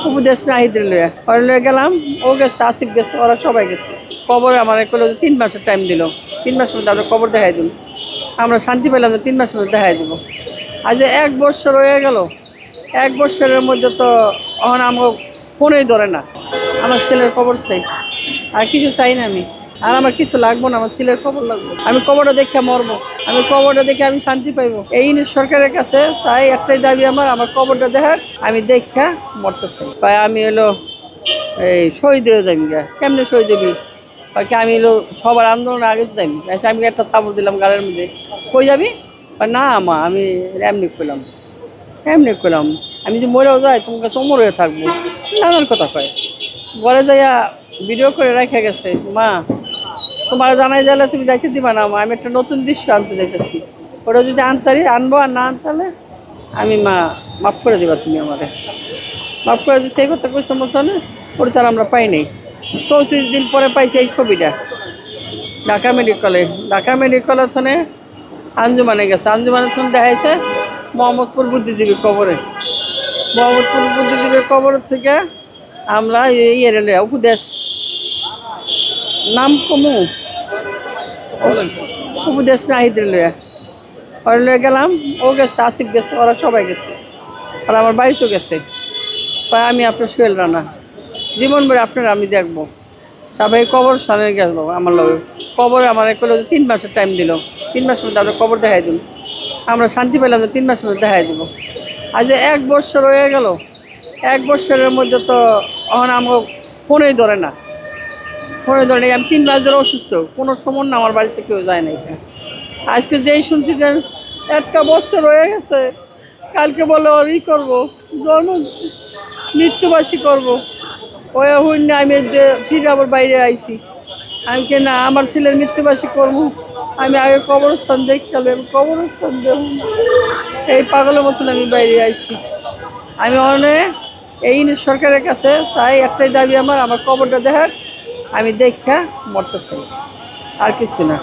উপদেশ নাহিদের লইয়া ওরা লইয়া গেলাম। ও গেছে, আসিফ গেছে, ওরা সবাই গেছে। কবরে আমার কইলো যে 3 মাসের টাইম দিল, 3 মাসের মধ্যে আমরা কবর দেখাই দিন। আমরা শান্তি পেলাম যে 3 মাসের মধ্যে দেখাই দিব। আজ 1 বছর হয়ে গেল, 1 বছরের মধ্যে তো এখন আমার ফোনেই ধরে না। আমার ছেলের কবর চাই, আর কিছু চাই না আমি। আর আমার কিছু লাগবো না, আমার ছেলের কবর লাগবে। আমি কবরটা দেখে মরবো, আমি কবরটা দেখে আমি শান্তি পাইবো। এই সরকারের কাছে চাই, একটাই দাবি আমার কবরটা দেখার, আমি দেখা মরতে চাই। তাই আমি হলো এই শহীদ হয়ে যাবি গা। কেমনে শহীদ হবি? কি আমি হলো সবার আন্দোলনে আগে যাবি? আমি একটা থাপড় দিলাম গালের মধ্যে, কই যাবি? না মা, আমি এমনি করলাম, এমনি করলাম। আমি যে মরেও যাই, তোমার কাছে অমর হয়ে থাকবো, নানান কথা কয়। ঘরে যাইয়া ভিডিও করে রেখে গেছে, মা তোমার জানাই যাইলে তুমি যাইতে দিবা না মা, আমি একটা নতুন দৃশ্য আনতে যাইতেছি, ওটা যদি আনতারি আনবো, আর না আনতালে আমি মা মাফ করে দিবা তুমি আমারে, মাফ করে দিচ্ছে। এই কথা কইসের মতনে ওটা তার আমরা পাই নাই। 34 দিন পরে পাইছি এই ছবিটা ঢাকা মেডিকেলে। ঢাকা মেডিকেলে থনে আঞ্জুমানে গেছে, আঞ্জুমানে থনে দেখাইছে মোহাম্মদপুর বুদ্ধিজীবী কবরে। মোহাম্মদপুর বুদ্ধিজীবীর কবর থেকে আমরা এই এরিয়া উপদেশ নাম কমু উপদেশ নাহিদের লইয়া ওরা লইয়া গেলাম। ও গেছে, আসিফ গেছে, ওরা সবাই গেছে। আর আমার বাড়িতেও গেছে। তাই আমি আপনার সোহেল রানা, জীবন ভরে আপনারা আমি দেখবো। তারপরে কবর সামনে গেল আমার লোক। কবরে আমার কইলো যে 3 মাসের টাইম দিল, 3 মাসের মধ্যে আমরা কবর দেখাই দিন। আমরা শান্তি পেলাম যে 3 মাসের মধ্যে দেখাই দিব। আজ 1 বছর হয়ে গেল, 1 বছরের মধ্যে তো এখন আমার ফোনেই ধরে না, ফোনে ধরে নাই। আমি 3 মাস ধরে অসুস্থ, কোনো সময় না আমার বাড়িতে কেউ যায় না এখানে। আজকে যেই শুনছি যে 1 বছর হয়ে গেছে, কালকে বলে ওর করবো, জন্ম মৃত্যুবাসী করবো। ওই হইন না, আমি যে ফিরে আবার বাইরে আইছি। আমি কে না, আমার ছেলের মৃত্যুবাসী করবো, আমি আগে কবরস্থান দেখলাম, কবরস্থান দেব। এই পাগলের মতন আমি বাইরে আইছি। আমি অনেক এই সরকারের কাছে চাই, একটাই দাবি আমার কবরটা দেখার, আমি দেখা মরতে চাই, আর কিছু না।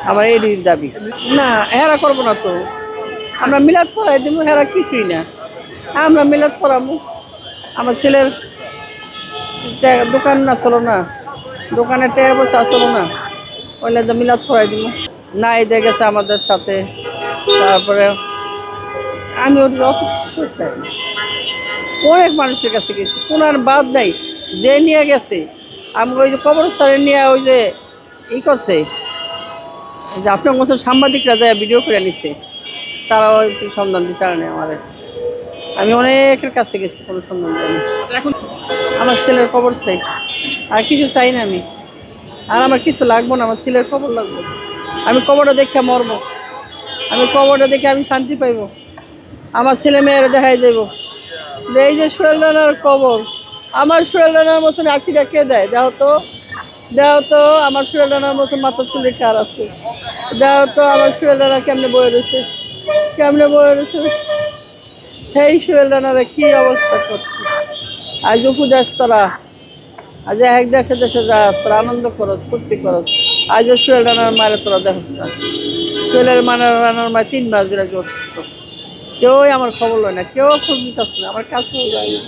আমার এই দাবি। না হেরা করবো না তো, আমরা মিলাদ পড়াই দেবো, হেরা কিছুই না। আমরা মিলাদ পড়াবো। আমার ছেলের দোকান না চলো না, দোকানে টাকা পয়সা চলো না, ওইলে তো মিলাদ পড়াই দিব। না এই গেছে আমাদের সাথে। তারপরে আমি ওদিকে অত কিছু করতে পারি না। অনেক মানুষের কাছে গেছি, কোনো আর বাদ নাই। যে নিয়ে গেছে, আমি ওই যে কবরস্থানে নিয়ে ওই যে করছে, যে আপনার মতো সাংবাদিকরা যায় ভিডিও করে নিছে, তারা হয়তো সন্ধান দিতে পারে না আমাদের। আমি অনেকের কাছে গেছি, কোনো সন্ধান দেয়নি। এখন আমার ছেলের কবর চাই, আর কিছু চাই না আমি। আর আমার কিছু লাগবো না, আমার ছেলের কবর লাগবে। আমি কবরটা দেখে মরবো, আমি কবরটা দেখে আমি শান্তি পাইবো। আমার ছেলে মেয়েরা দেখাই যাবো যে এই যে সোহেল রানার কবর, আমার সোহেল রানার মতন আশিটা কে দেয়? দেও তো, দেও তো আমার সোহেল রানার মতন মাথার চুলে কার আছে? দেও তো আমার সোহেল রানা কেমনে বয়ে রয়েছে, কেমনে বয়ে রয়েছে। এই সোহেল রানারা কি অবস্থা করছে। আজ উপদেশ তোরা, আজ এক দেশে দেশে যাস, তোরা আনন্দ করস, ফুর্তি করস। আজ সোহেল রানার মায়ের তোরা দেখস না। সোহেলের রানার মায়ের 3 মাস ধরে অসুস্থ, কেউই আমার খবর লয় না, কেউ খোঁজ নিতে আসে না, আমার কাছেও যায় না।